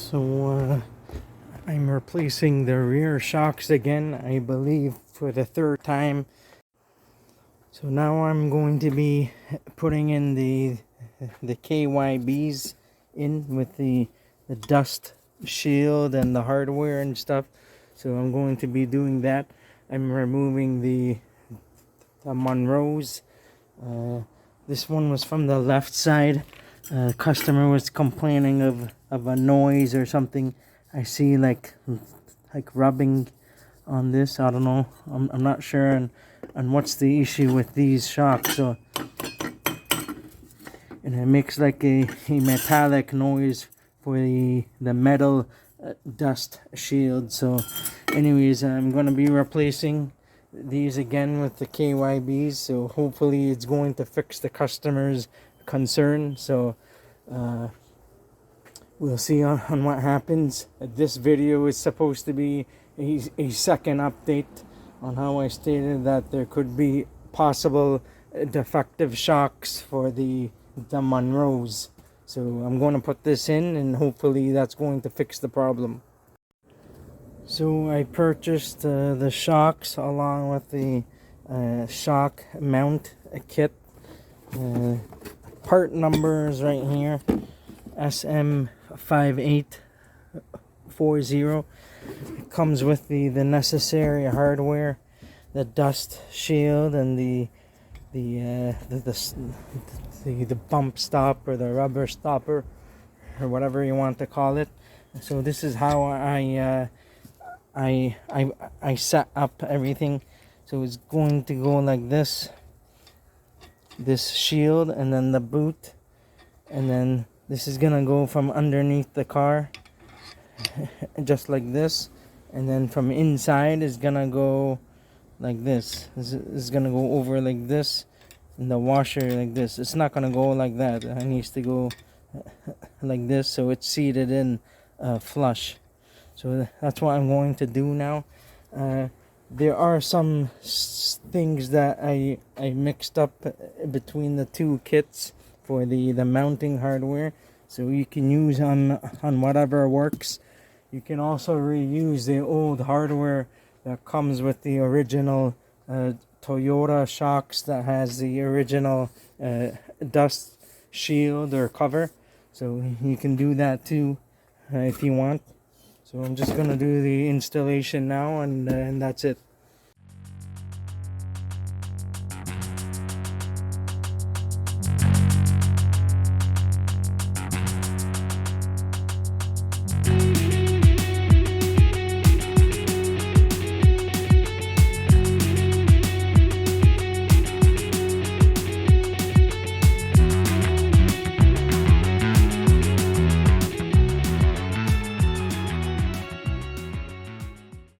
So I'm replacing the rear shocks again, I believe for the third time. So now I'm going to be putting in the KYBs in with the dust shield and the hardware and stuff. So I'm going to be doing that. I'm removing the Monroes. This one was from the left side. Customer was complaining of a noise or something. I see like rubbing on this. I don't know. I'm not sure on what's the issue with these shocks. So, and it makes like a metallic noise for the metal dust shield. So anyways, I'm gonna be replacing these again with the KYBs. So hopefully it's going to fix the customer's concern. So we'll see on what happens. This video is supposed to be a second update on how I stated that there could be possible defective shocks for the Monroes. So I'm going to put this in and hopefully that's going to fix the problem. So I purchased the shocks along with the shock mount kit. Part number is right here, SM5840. It comes with the necessary hardware, the dust shield and the bump stop or the rubber stopper or whatever you want to call it. So this is how I set up everything. So it's going to go like this shield, and then the boot, and then this is gonna go from underneath the car just like this, and then from inside is gonna go like this. This is gonna go over like this, and the washer like this. It's not gonna go like that. It needs to go like this, so it's seated in flush. So that's what I'm going to do now. There are some things that I mixed up between the two kits for the mounting hardware, so you can use on whatever works. You can also reuse the old hardware that comes with the original Toyota shocks that has the original dust shield or cover, so you can do that too if you want. So I'm just gonna do the installation now, and that's it.